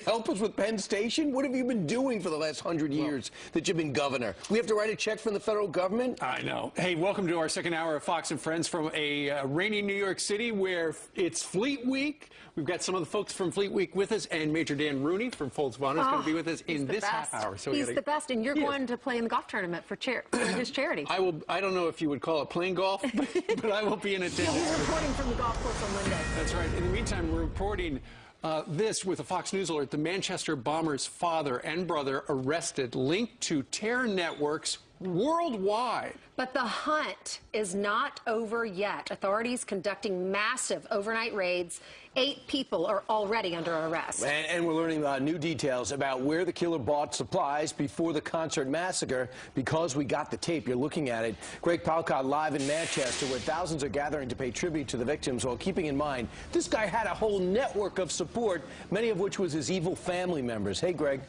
help us with Penn Station? What have you been doing for the last 100 years that you've been governor? We have to write a check from the federal government? I know. Hey, welcome to our second hour of Fox and Friends from a rainy New York City where it's Fleet Week. We've got some of the folks from Fleet Week with us, and Major Dan Rooney from Folds of Honor is going to be with us in this half hour. So he's the best, and you're going to play in the golf tournament for his charity. I don't know if you would call it playing golf, but I will be in attendance. He's reporting from the golf course on Monday. That's right. In the meantime, we're reporting this with a Fox News alert. The Manchester bomber's father and brother arrested, linked to terror networks worldwide. But the hunt is not over yet. Authorities conducting massive overnight raids. 8 people are already under arrest. And we're learning new details about where the killer bought supplies before the concert massacre because we got the tape. You're looking at it. Greg Palkot live in Manchester, where thousands are gathering to pay tribute to the victims, while keeping in mind this guy had a whole network of support, many of which was his evil family members. Hey, Greg.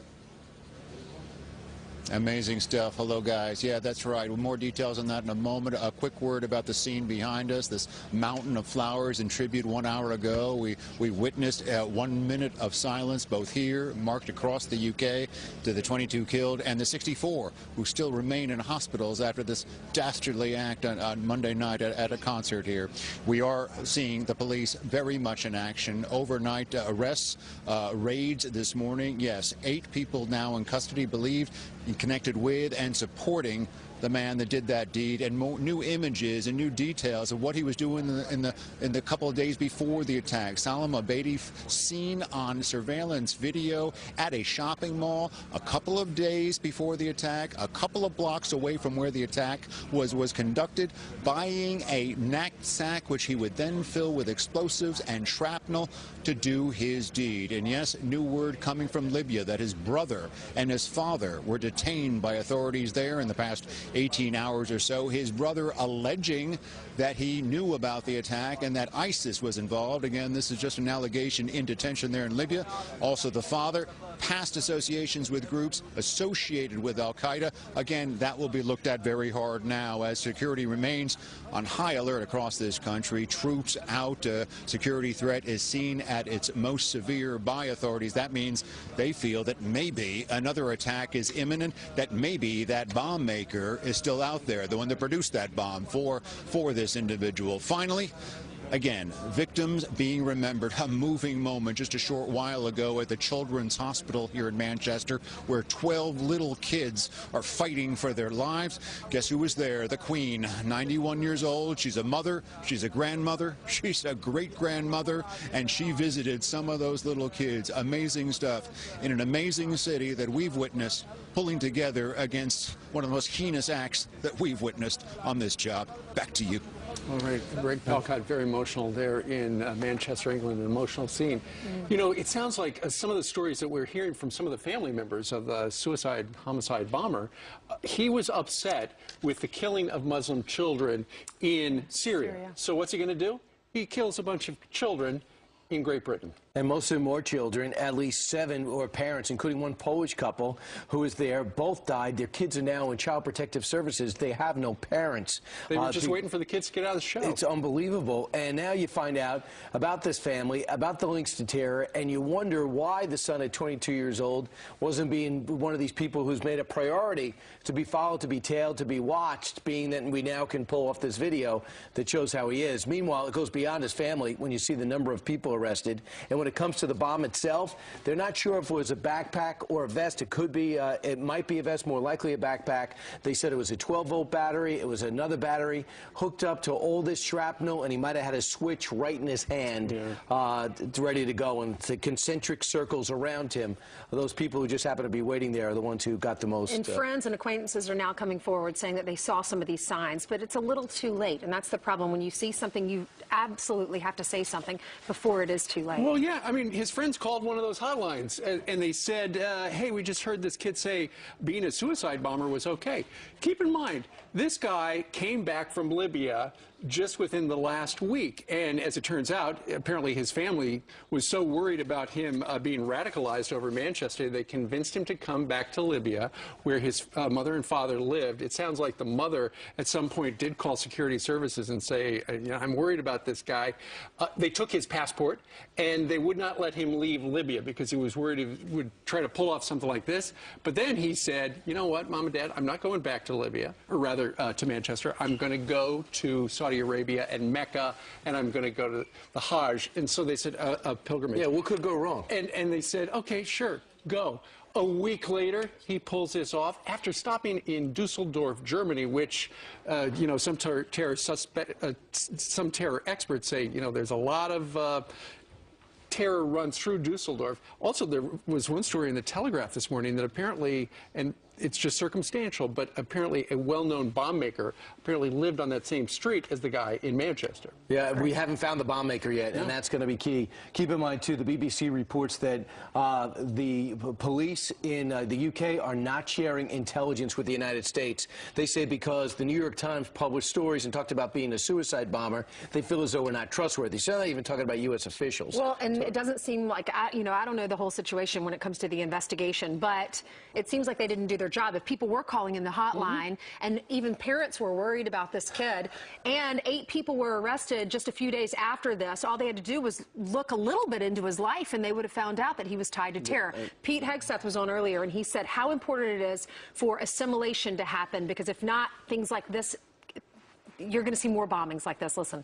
Amazing stuff. Hello, guys. Yeah, that's right. More details on that in a moment. A quick word about the scene behind us, this mountain of flowers in tribute 1 hour ago. We witnessed 1 minute of silence, both here, marked across the UK, to the 22 killed and the 64 who still remain in hospitals after this dastardly act on Monday night at a concert here. We are seeing the police very much in action. Overnight arrests, raids this morning. Yes, 8 people now in custody, believed connected with and supporting the man that did that deed, and new images and new details of what he was doing in the couple of days before the attack. Salam Abedi seen on surveillance video at a shopping mall a couple of days before the attack, a couple of blocks away from where the attack was conducted, buying a knapsack which he would then fill with explosives and shrapnel to do his deed. And yes, new word coming from Libya that his brother and his father were detained by authorities there in the past 18 hours or so. His brother alleging that he knew about the attack and that ISIS was involved. Again, this is just an allegation in detention there in Libya. Also, the father, past associations with groups associated with al-Qaeda. Again, that will be looked at very hard now as security remains on high alert across this country. Troops out. Security threat is seen at its most severe by authorities. That means they feel that maybe another attack is imminent, that maybe that bomb maker is still out there, the one that produced that bomb for this individual. Finally, again, victims being remembered. A moving moment just a short while ago at the Children's Hospital here in Manchester, where 12 little kids are fighting for their lives. Guess who was there? The Queen, 91 years old. She's a mother, she's a grandmother, she's a great-grandmother, and she visited some of those little kids. Amazing stuff in an amazing city that we've witnessed pulling together against one of the most heinous acts that we've witnessed on this job. Back to you. All right, Greg Palkot, very emotional there in Manchester, England, an emotional scene. You know, it sounds like some of the stories that we're hearing from some of the family members of the homicide bomber, he was upset with the killing of Muslim children in Syria. So what's he going to do? He kills a bunch of children in Great Britain. And most of them more children. At least 7 were parents, including one Polish couple who was there. Both died. Their kids are now in Child Protective Services. They have no parents. They were just waiting for the kids to get out of the show. It's unbelievable. And now you find out about this family, about the links to terror, and you wonder why the son at 22 years old wasn't being one of these people who's made a priority to be followed, to be tailed, to be watched, being that we now can pull off this video that shows how he is. Meanwhile, it goes beyond his family when you see the number of people arrested. And when it comes to the bomb itself, they're not sure if it was a backpack or a vest. It could be, it might be a vest, more likely a backpack. They said it was a 12-volt battery. It was another battery hooked up to all this shrapnel, and he might have had a switch right in his hand, ready to go. And the concentric circles around him, those people who just happen to be waiting there are the ones who got the most. And friends and acquaintances are now coming forward saying that they saw some of these signs, but it's a little too late. And that's the problem. When you see something, you absolutely have to say something before it is too late. Well, yeah, I mean, his friends called one of those hotlines, and they said, hey, we just heard this kid say being a suicide bomber was okay. Keep in mind, this guy came back from Libya just within the last week. And as it turns out, apparently his family was so worried about him being radicalized over Manchester, they convinced him to come back to Libya, where his mother and father lived. It sounds like the mother at some point did call security services and say, you know, I'm worried about this guy. They took his passport, and they would not let him leave Libya because he was worried he would try to pull off something like this. But then he said, you know what, Mom and Dad, I'm not going back to Libya, or rather to Manchester. I'm going to go to Saudi Arabia and Mecca, and I'm going to go to the Hajj. And so they said, a pilgrimage. Yeah, what could go wrong? And they said, okay, sure, go. A week later, he pulls this off after stopping in Dusseldorf, Germany, which, you know, some terror experts say, you know, there's a lot of terror runs through Dusseldorf. Also, there was one story in the Telegraph this morning that apparently, and it's just circumstantial, but apparently a well-known bomb maker apparently lived on that same street as the guy in Manchester. Yeah, we haven't found the bomb maker yet, and that's going to be key. Keep in mind, too, the BBC reports that the police in the UK are not sharing intelligence with the United States. They say because the New York Times published stories and talked about being a suicide bomber, they feel as though we're not trustworthy. So they're not even talking about U.S. officials. Well, and it doesn't seem like, you know, I don't know the whole situation when it comes to the investigation, but it seems like they didn't do their job. If people were calling in the hotline, and even parents were worried about this kid, and 8 people were arrested just a few days after this, all they had to do was look a little bit into his life, and they would have found out that he was tied to terror. Pete Hegseth was on earlier, and he said how important it is for assimilation to happen, because if not, things like this, you're going to see more bombings like this. Listen.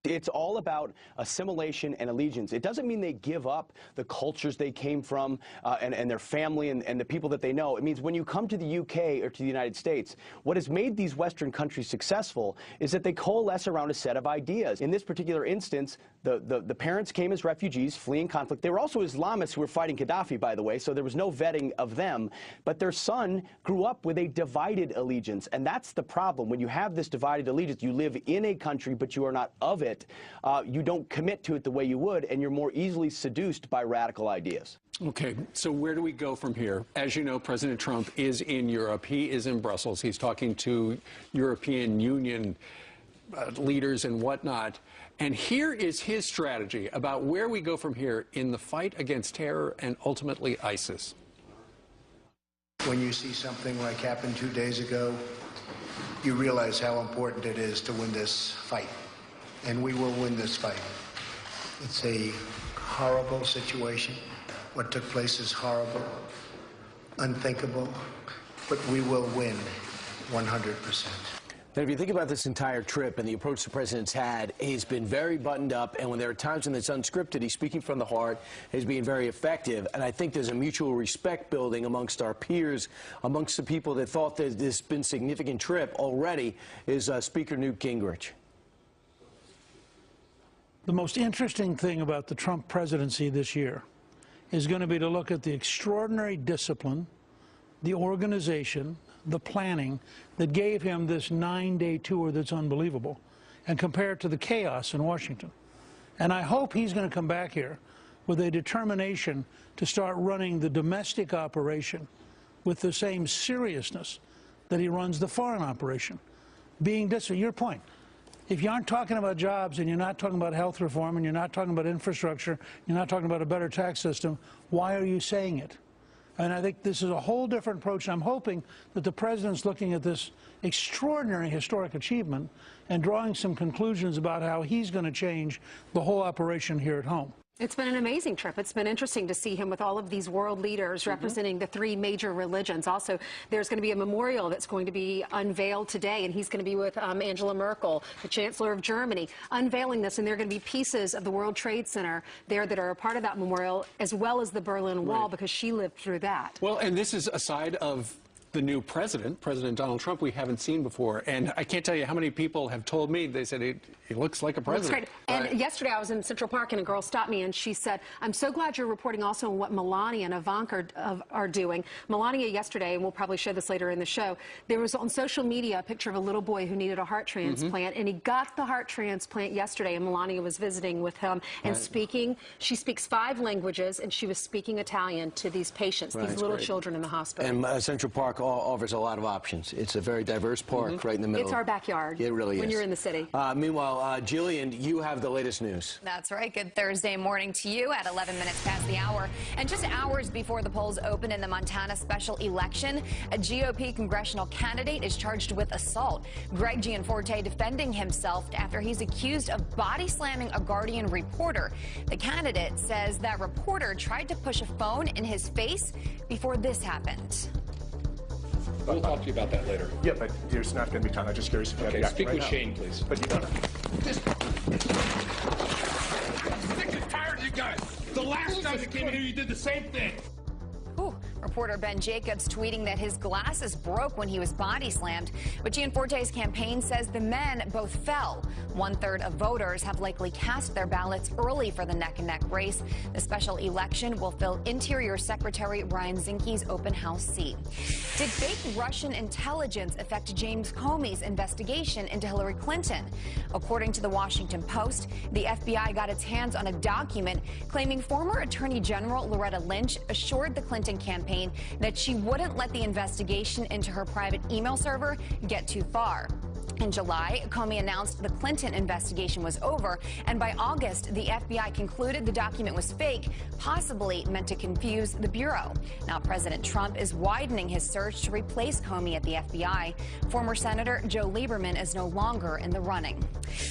It's all about assimilation and allegiance. It doesn't mean they give up the cultures they came from and their family and the people that they know. It means when you come to the UK or to the United States, what has made these Western countries successful is that they coalesce around a set of ideas. In this particular instance, the parents came as refugees fleeing conflict. They were also Islamists who were fighting Gaddafi, by the way, so there was no vetting of them. But their son grew up with a divided allegiance, and that's the problem. When you have this divided allegiance, you live in a country, but you are not of it. You don't commit to it the way you would, and you're more easily seduced by radical ideas. Okay, so where do we go from here? As you know, President Trump is in Europe. He is in Brussels. He's talking to European Union leaders and whatnot. And here is his strategy about where we go from here in the fight against terror and ultimately ISIS. When you see something like happened 2 days ago, you realize how important it is to win this fight. And we will win this fight. It's a horrible situation. What took place is horrible, unthinkable, but we will win 100%. Now, if you think about this entire trip and the approach the president's had, he's been very buttoned up, and when there are times when it's unscripted, he's speaking from the heart, he's being very effective, and I think there's a mutual respect building amongst our peers, amongst the people that thought that this has been a significant trip already, is Speaker Newt Gingrich. The most interesting thing about the Trump presidency this year is going to be to look at the extraordinary discipline, the organization, the planning that gave him this 9-day tour that's unbelievable, and compare it to the chaos in Washington. And I hope he's going to come back here with a determination to start running the domestic operation with the same seriousness that he runs the foreign operation. Being disciplined, your point. If you aren't talking about jobs and you're not talking about health reform and you're not talking about infrastructure, you're not talking about a better tax system, why are you saying it? And I think this is a whole different approach. I'm hoping that the president's looking at this extraordinary historic achievement and drawing some conclusions about how he's going to change the whole operation here at home. It's been an amazing trip. It's been interesting to see him with all of these world leaders representing the 3 major religions. Also, there's going to be a memorial that's going to be unveiled today, and he's going to be with Angela Merkel, the Chancellor of Germany, unveiling this. And there are going to be pieces of the World Trade Center there that are a part of that memorial, as well as the Berlin Wall, because she lived through that. Well, and this is a side of the new president, President Donald Trump, we haven't seen before. And I can't tell you how many people have told me, they said he looks like a president. Looks great. And yesterday I was in Central Park and a girl stopped me and she said, I'm so glad you're reporting also on what Melania and Ivanka are doing. Melania yesterday, and we'll probably show this later in the show, there was on social media a picture of a little boy who needed a heart transplant, and he got the heart transplant yesterday, and Melania was visiting with him and speaking. She speaks 5 languages, and she was speaking Italian to these patients, these little children in the hospital. And Central Park offers a lot of options. It's a very diverse park right in the middle. It's our backyard. It really is. When you're in the city. Meanwhile, Jillian, you have the latest news. That's right. Good Thursday morning to you at 11 minutes past the hour. And just hours before the polls open in the Montana special election, a GOP congressional candidate is charged with assault. Greg Gianforte defending himself after he's accused of body slamming a Guardian reporter. The candidate says that reporter tried to push a phone in his face before this happened. We'll talk to you about that later. Yeah, but there's not going to be time. I'm just curious if you have the Speak right with now. Shane, please. But you don't. I'm sick and tired of you guys. The last time you came in here, you did the same thing. Ooh. Reporter Ben Jacobs tweeting that his glasses broke when he was body slammed. But Gianforte's campaign says the men both fell. 1/3 of voters have likely cast their ballots early for the neck-and-neck race. The special election will fill Interior Secretary Ryan Zinke's open house seat. Did fake Russian intelligence affect James Comey's investigation into Hillary Clinton? According to the Washington Post, the FBI got its hands on a document claiming former Attorney General Loretta Lynch assured the Clinton campaign that she wouldn't let the investigation into her private email server get too far. In July, Comey announced the Clinton investigation was over, and by August, the FBI concluded the document was fake, possibly meant to confuse the Bureau. Now, President Trump is widening his search to replace Comey at the FBI. Former Senator Joe Lieberman is no longer in the running.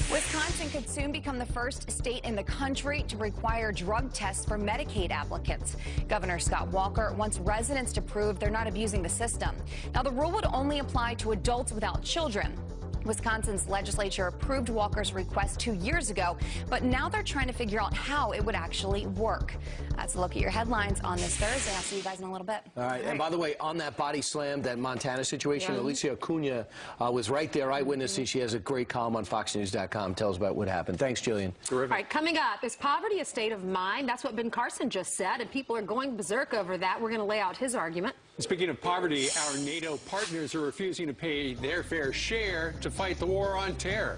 Wisconsin could soon become the first state in the country to require drug tests for Medicaid applicants. Governor Scott Walker wants residents to prove they're not abusing the system. Now, the rule would only apply to adults without children. Wisconsin's legislature approved Walker's request 2 years ago, but now they're trying to figure out how it would actually work. That's a look at your headlines on this Thursday. I'll see you guys in a little bit. All right. And by the way, on that body slam, that Montana situation, Alicia Acuna was right there, eyewitnessing. She has a great column on FoxNews.com. Tells about what happened. Thanks, Jillian. All right, coming up, is poverty a state of mind? That's what Ben Carson just said, and people are going berserk over that. We're going to lay out his argument. Speaking of poverty, our NATO partners are refusing to pay their fair share to fight the war on terror.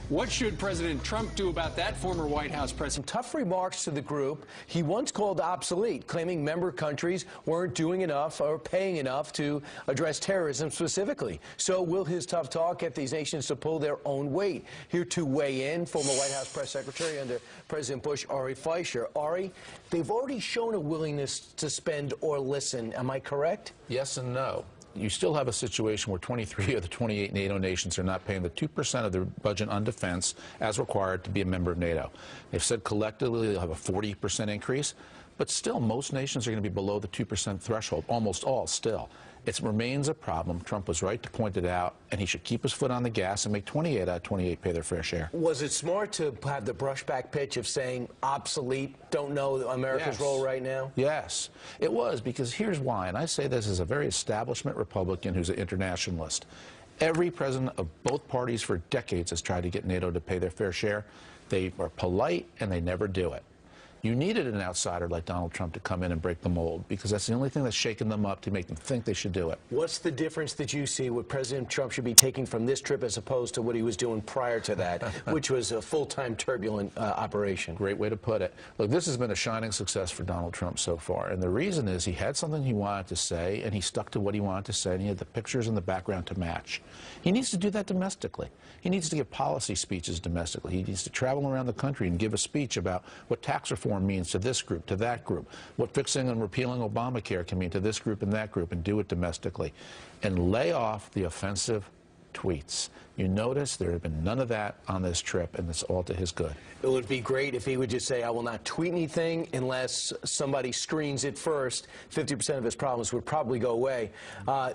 What should President Trump do about that? Former White House president. Tough remarks to the group he once called obsolete, claiming member countries weren't doing enough or paying enough to address terrorism specifically. So will his tough talk get these nations to pull their own weight? Here to weigh in, former White House press secretary under President Bush, Ari Fleischer. Ari, they've already shown a willingness to spend or listen. Am I correct? Yes and no. You still have a situation where 23 of the 28 NATO nations are not paying the 2% of their budget on defense as required to be a member of NATO. They've said collectively they'll have a 40% increase, but still most nations are going to be below the 2% threshold, almost all still. It remains a problem. Trump was right to point it out, and he should keep his foot on the gas and make 28 out of 28 pay their fair share. Was it smart to have the brushback pitch of saying obsolete, don't know America's role right now? Yes, it was, because here's why, and I say this as a very establishment Republican who's an internationalist. Every president of both parties for decades has tried to get NATO to pay their fair share. They are polite, and they never do it. You needed an outsider like Donald Trump to come in and break the mold, because that's the only thing that's shaken them up to make them think they should do it. What's the difference that you see what President Trump should be taking from this trip as opposed to what he was doing prior to that, which was a full-time turbulent operation? Great way to put it. Look, this has been a shining success for Donald Trump so far, and the reason is he had something he wanted to say, and he stuck to what he wanted to say, and he had the pictures in the background to match. He needs to do that domestically. He needs to give policy speeches domestically. He needs to travel around the country and give a speech about what tax reform means to this group, to that group, what fixing and repealing Obamacare can mean to this group and that group, and do it domestically. And lay off the offensive tweets. You notice there have been none of that on this trip, and it's all to his good. It would be great if he would just say, I will not tweet anything unless somebody screens it first. 50% of his problems would probably go away.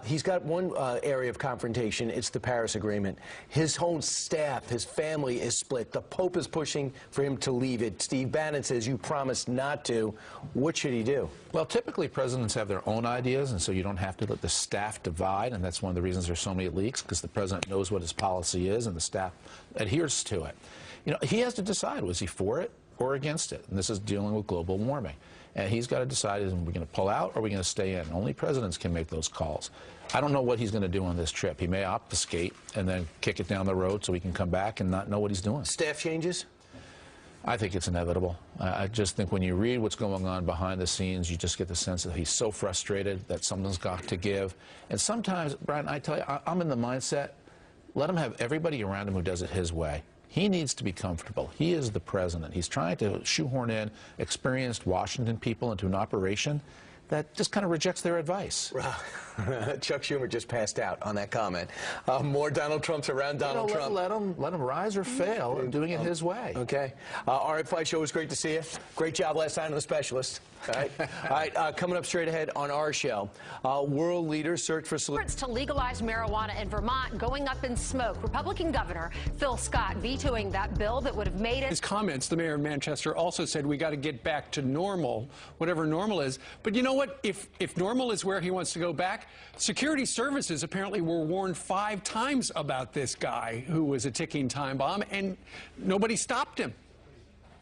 He's got one area of confrontation. It's the Paris Agreement. His whole staff, his family is split. The Pope is pushing for him to leave it. Steve Bannon says you promised not to. What should he do? Well, typically presidents have their own ideas, and so you don't have to let the staff divide, and that's one of the reasons there's so many leaks, because the president knows what his policy is, and the staff adheres to it. You know, he has to decide, was he for it or against it? And this is dealing with global warming. And he's got to decide, is we going to pull out or are we going to stay in? Only presidents can make those calls. I don't know what he's going to do on this trip. He may obfuscate and then kick it down the road so he can come back and not know what he's doing. Staff changes? I think it's inevitable. I just think when you read what's going on behind the scenes, you just get the sense that he's so frustrated that something's got to give. And sometimes, Brian, I tell you, I'm in the mindset, let him have everybody around him who does it his way. He needs to be comfortable. He is the president. He's trying to shoehorn in experienced Washington people into an operation that just kind of rejects their advice. Chuck Schumer just passed out on that comment. More Donald Trumps around Donald Trump. Let him rise or fail in doing it his way. Okay. All right, Fight Show, it was great to see you. Great job last night on The Specialist. All right. All right, coming up straight ahead on our show, world leaders search for solutions to legalize marijuana in Vermont going up in smoke. Republican Governor Phil Scott vetoing that bill that would have made it. His comments, the mayor of Manchester also said we got to get back to normal, whatever normal is. But you know what? If normal is where he wants to go back, security services apparently were warned 5 times about this guy who was a ticking time bomb, and nobody stopped him.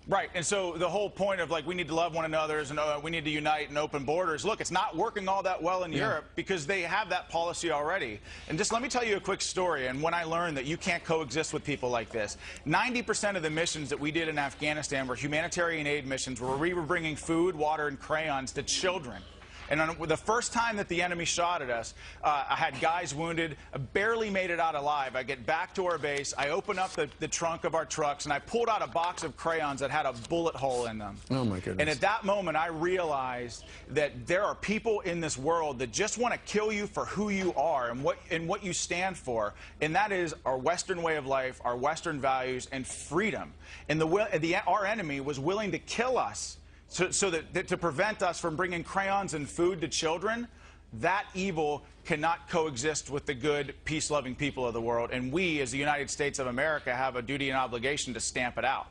Right, and so the whole point of, like, we need to love one another and we need to unite and open borders, look, it's not working all that well in Europe because they have that policy already. And just let me tell you a quick story, and when I learned that you can't coexist with people like this. 90% of the missions that we did in Afghanistan were humanitarian aid missions where we were bringing food, water, and crayons to children. And on the first time that the enemy shot at us, I had guys wounded. I barely made it out alive. I get back to our base. I open up the trunk of our trucks, and I pulled out a box of crayons that had a bullet hole in them. Oh, my goodness. And at that moment, I realized that there are people in this world that just want to kill you for who you are and what you stand for. And that is our Western way of life, our Western values, and freedom. And our enemy was willing to kill us. So that to prevent us from bringing crayons and food to children, that evil cannot coexist with the good, peace-loving people of the world. And we, as the United States of America, have a duty and obligation to stamp it out.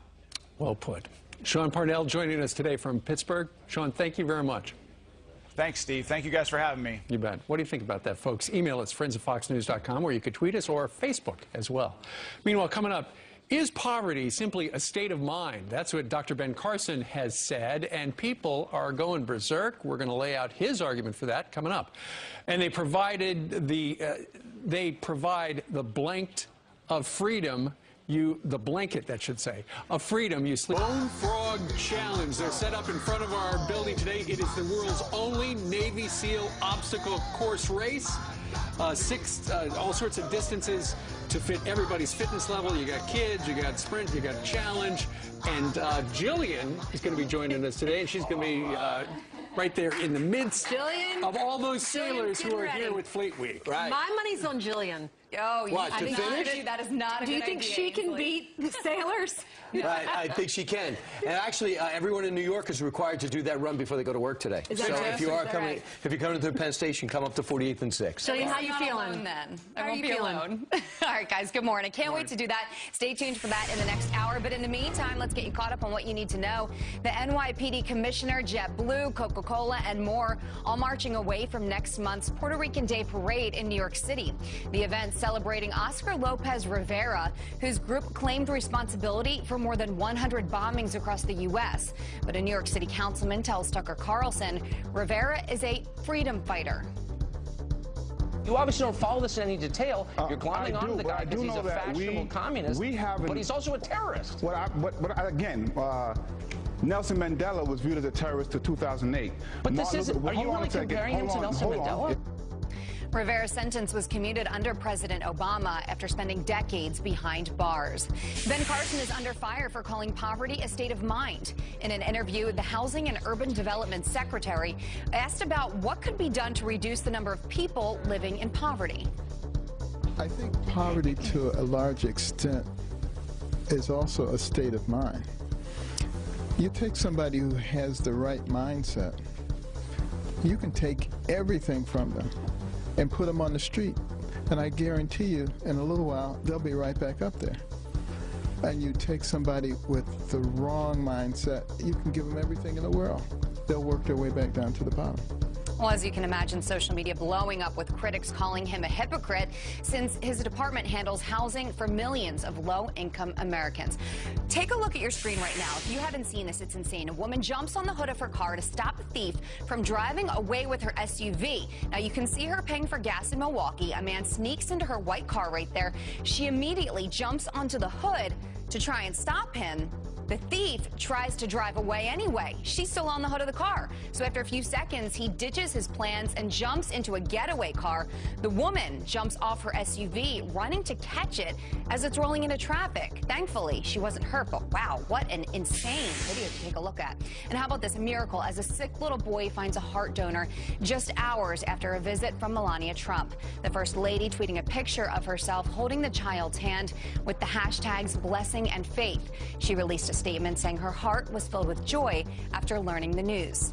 Well put. Sean Parnell joining us today from Pittsburgh. Sean, thank you very much. Thanks, Steve. Thank you guys for having me. You bet. What do you think about that, folks? Email us, friends@foxnews.com, or you could tweet us, or Facebook as well. Meanwhile, coming up, is poverty simply a state of mind? That's what Dr. Ben Carson has said, and people are going berserk. We're going to lay out his argument for that coming up. And they provide the blanket of freedom. The blanket, that should say, of freedom you sleep. Bone Frog Challenge. They're set up in front of our building today. It is the world's only Navy SEAL obstacle course race. All sorts of distances to fit everybody's fitness level. You got kids, you got sprint, you got challenge. And Jillian is going to be joining us today, and she's going to be right there in the midst of all those sailors who are here with Fleet Week. Right. My money's on Jillian. Oh, what, to finish? That is not a Do you good think idea, she can Ainsley. beat the sailors? I think she can. And actually, everyone in New York is required to do that run before they go to work today. Is that so true? if you are Is that coming, right? if you're coming to Penn Station, come up to 48th and 6th. Jillian, how you Not feeling? alone, then. How I are won't you be feeling? alone. All right, guys, good morning. Can't wait to do that. Stay tuned for that in the next hour. But in the meantime, let's get you caught up on what you need to know. The NYPD commissioner, JetBlue, Coca-Cola, and more, all marching away from next month's Puerto Rican Day Parade in New York City. The event celebrating Oscar Lopez Rivera, whose group claimed responsibility for more than 100 bombings across the U.S. But a New York City councilman tells Tucker Carlson Rivera is a freedom fighter. You obviously don't follow this in any detail. You're glomming onto the guy because he's a fashionable communist, but he's also a terrorist. Again, Nelson Mandela was viewed as a terrorist till 2008. But this is, are you really comparing him to Nelson Mandela? Rivera's sentence was commuted under President Obama after spending decades behind bars. Ben Carson is under fire for calling poverty a state of mind. In an interview, the Housing and Urban Development Secretary asked about what could be done to reduce the number of people living in poverty. I think poverty, to a large extent, is also a state of mind. You take somebody who has the right mindset, you can take everything from them and put them on the street, and I guarantee you, in a little while, they'll be right back up there. And you take somebody with the wrong mindset, you can give them everything in the world. They'll work their way back down to the bottom. Well, as you can imagine, social media blowing up with critics calling him a hypocrite since his department handles housing for millions of low-income Americans. Take a look at your screen right now. If you haven't seen this, it's insane. A woman jumps on the hood of her car to stop a thief from driving away with her SUV. Now, you can see her paying for gas in Milwaukee. A man sneaks into her white car right there. She immediately jumps onto the hood to try and stop him. The thief tries to drive away anyway. She's still on the hood of the car. So after a few seconds, he ditches his plans and jumps into a getaway car. The woman jumps off her SUV, running to catch it as it's rolling into traffic. Thankfully, she wasn't hurt, but wow, what an insane video to take a look at. And how about this? A miracle as a sick little boy finds a heart donor just hours after a visit from Melania Trump. The First Lady tweeting a picture of herself holding the child's hand with the hashtags blessing and faith. She released a statement saying her heart was filled with joy after learning the news.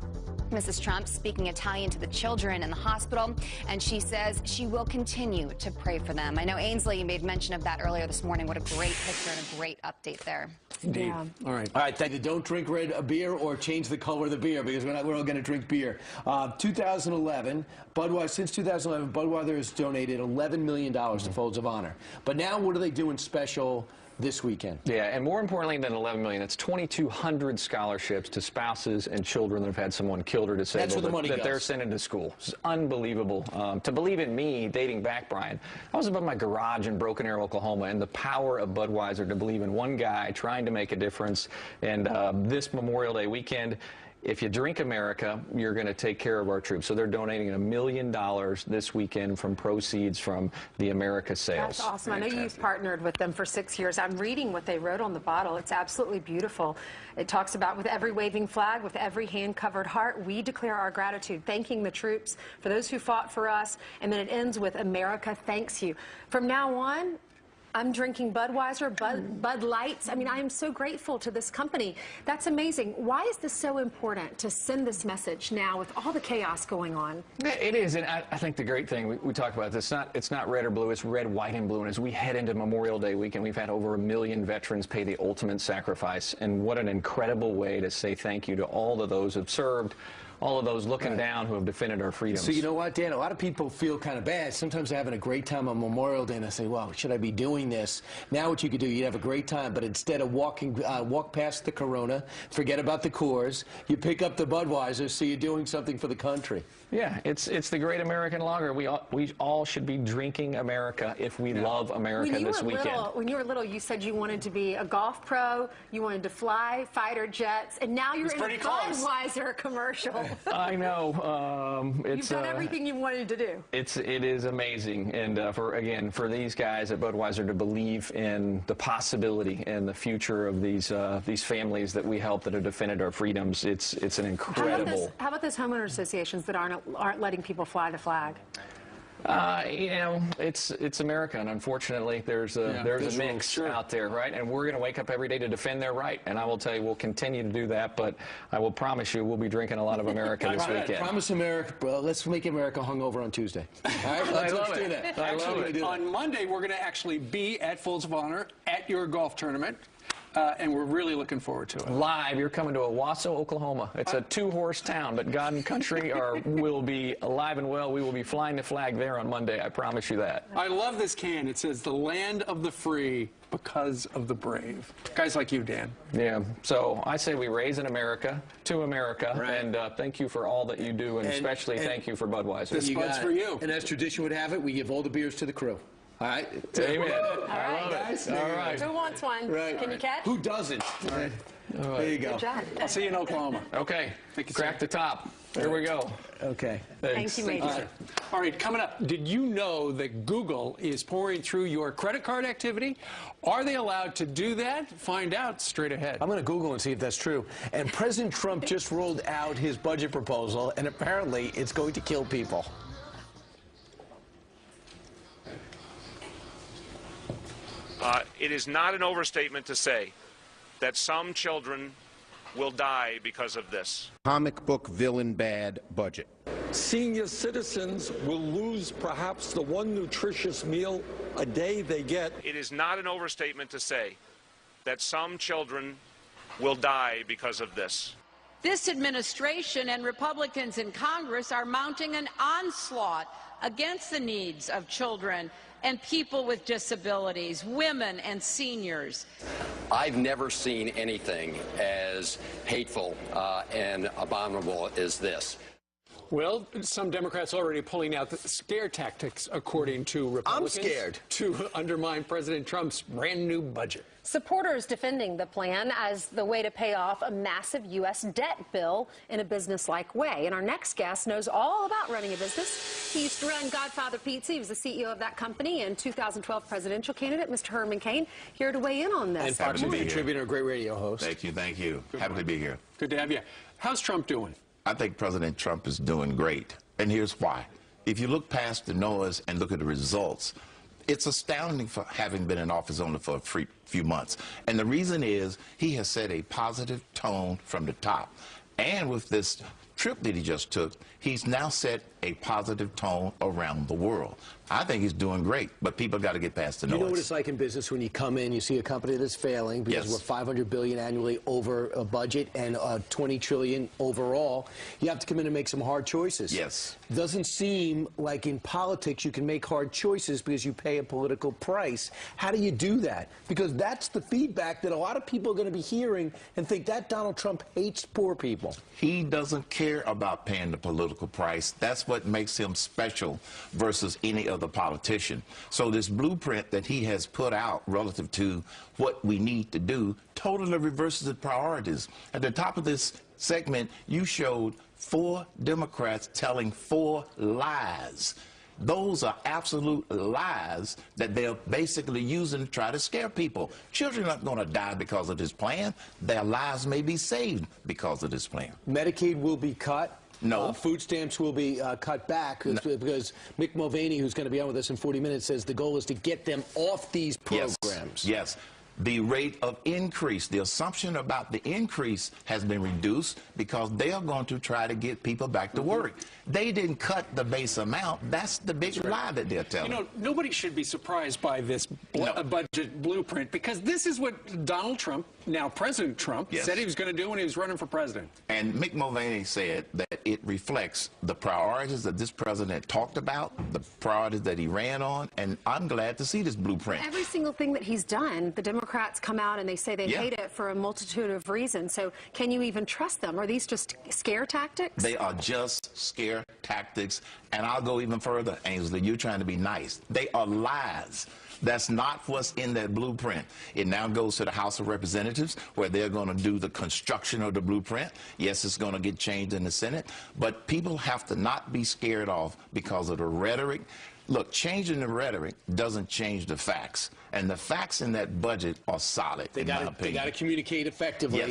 Mrs. Trump speaking Italian to the children in the hospital, and she says she will continue to pray for them. I know, Ainsley, you made mention of that earlier this morning. What a great picture and a great update there. Indeed. Yeah. All right. Thank you. Don't drink red beer or change the color of the beer, because we're all going to drink beer. 2011, Budweiser. Since 2011, Budweiser has donated $11 million to Folds of Honor. But now, what are they doing special this weekend? Yeah, and more importantly than $11 million, it's 2,200 scholarships to spouses and children that have had someone killed or disabled. That's where the money that goes. They're sending to school. It's unbelievable. To believe in me, dating back, Brian, I was above my garage in Broken Arrow, Oklahoma, and the power of Budweiser to believe in one guy trying to make a difference. And this Memorial Day weekend, if you drink America, you're going to take care of our troops. So they're donating $1 million this weekend from proceeds from the America sales. That's awesome. I know you've partnered with them for 6 years. I'm reading what they wrote on the bottle. It's absolutely beautiful. It talks about, with every waving flag, with every hand-covered heart, we declare our gratitude, thanking the troops for those who fought for us. And then it ends with America thanks you. From now on, I'm drinking Budweiser, Bud Lights. I mean, I am so grateful to this company. That's amazing. Why is this so important to send this message now with all the chaos going on? It is, and I think the great thing, we talk about this, it's not red or blue, it's red, white, and blue. And as we head into Memorial Day weekend, we've had over 1 million veterans pay the ultimate sacrifice. And what an incredible way to say thank you to all of those who have served, all of those looking down who have defended our freedoms. So you know what, Dan? A lot of people feel kind of bad. Sometimes they're having a great time on Memorial Day, and they say, well, should I be doing this? Now what you could do, you'd have a great time, but instead of walk past the Corona, forget about the Coors, you pick up the Budweiser, so you're doing something for the country. Yeah, it's the great American lager. We all should be drinking America if we love America this weekend. When you were little, you said you wanted to be a golf pro, you wanted to fly fighter jets, and now you're in a Budweiser commercial. I know. You've done everything you wanted to do. It is amazing, and for these guys at Budweiser to believe in the possibility and the future of these families that we help that have defended our freedoms, it's an incredible. How about those homeowner associations that aren't letting people fly the flag? You know, it's America, and unfortunately, there's a mix out there, right? And we're going to wake up every day to defend their right. And I will tell you, we'll continue to do that. But I will promise you, we'll be drinking a lot of America this weekend. Promise America. Well, let's make America hungover on Tuesday. All right, let's do that. On Monday, we're going to actually be at Folds of Honor at your golf tournament. And we're really looking forward to it. Live, you're coming to Owasso, Oklahoma. It's a two-horse town, but God and country will be alive and well. We will be flying the flag there on Monday. I promise you that. I love this can. It says, "The land of the free because of the brave." Guys like you, Dan. Yeah. So I say we raise in America to America, and thank you for all that you do, and especially thank you for Budweiser. This Bud's for you. And as tradition would have it, we give all the beers to the crew. All right. Amen. All right, guys. All right. Who wants one? Right. Can you catch? Who doesn't? All right. There you go. Good job. I'll see you in Oklahoma. Okay. Crack the top. There we go. Okay. Thank you, Major. All right, coming up, did you know that Google is pouring through your credit card activity? Are they allowed to do that? Find out straight ahead. I'm going to Google and see if that's true. And President Trump just rolled out his budget proposal, and apparently it's going to kill people. It is not an overstatement to say that some children will die because of this. Comic book villain bad budget. Senior citizens will lose perhaps the one nutritious meal a day they get. It is not an overstatement to say that some children will die because of this. This administration and Republicans in Congress are mounting an onslaught against the needs of children and people with disabilities, women and seniors. I've never seen anything as hateful and abominable as this. Well, some Democrats already pulling out the scare tactics, according to Republicans. I'm scared. To undermine President Trump's brand new budget. Supporters defending the plan as the way to pay off a massive U.S. debt bill in a business-like way. And our next guest knows all about running a business. He used to run Godfather Pizza. He was the CEO of that company and 2012 presidential candidate, Mr. Herman Cain, here to weigh in on this. And Fox News contributor, a great radio host. Thank you, thank you. Happy to be here. Good to have you. How's Trump doing? I think President Trump is doing great, and here's why. If you look past the noise and look at the results, it's astounding for having been in office only for a few months. And the reason is he has set a positive tone from the top. And with this trip that he just took, he's now set a positive tone around the world. I think he's doing great, but people got to get past the noise. You know what it's like in business when you come in, you see a company that's failing because we're $500 billion annually over a budget and $20 trillion overall. You have to come in and make some hard choices. Yes. Doesn't seem like in politics you can make hard choices because you pay a political price. How do you do that? Because that's the feedback that a lot of people are going to be hearing and think that Donald Trump hates poor people. He doesn't care about paying the political price. That's what makes him special versus any other politician. So this blueprint that he has put out relative to what we need to do totally reverses the priorities. At the top of this segment, you showed 4 Democrats telling 4 lies. Those are absolute lies that they're basically using to try to scare people. Children aren't going to die because of this plan. Their lives may be saved because of this plan. Medicaid will be cut. No. Food stamps will be cut back because Mick Mulvaney, who's going to be on with us in 40 minutes, says the goal is to get them off these programs. Yes. The rate of increase, the assumption about the increase has been reduced because they are going to try to get people back to work. They didn't cut the base amount. That's the big lie that they're telling. You know, nobody should be surprised by this budget blueprint because this is what Donald Trump, now President Trump, said he was going to do when he was running for president. And Mick Mulvaney said that it reflects the priorities that this president talked about, the priorities that he ran on, and I'm glad to see this blueprint. Every single thing that he's done, the Democrats come out and they say they hate it for a multitude of reasons. So can you even trust them? Are these just scare tactics? They are just scare tactics. And I'll go even further, Ainsley. You're trying to be nice. They are lies. That's not what's in that blueprint. It now goes to the House of Representatives where they're going to do the construction of the blueprint. Yes, it's going to get changed in the Senate, but people have to not be scared off because of the rhetoric. Look, changing the rhetoric doesn't change the facts, and the facts in that budget are solid, in my opinion. They got to communicate effectively. Yes.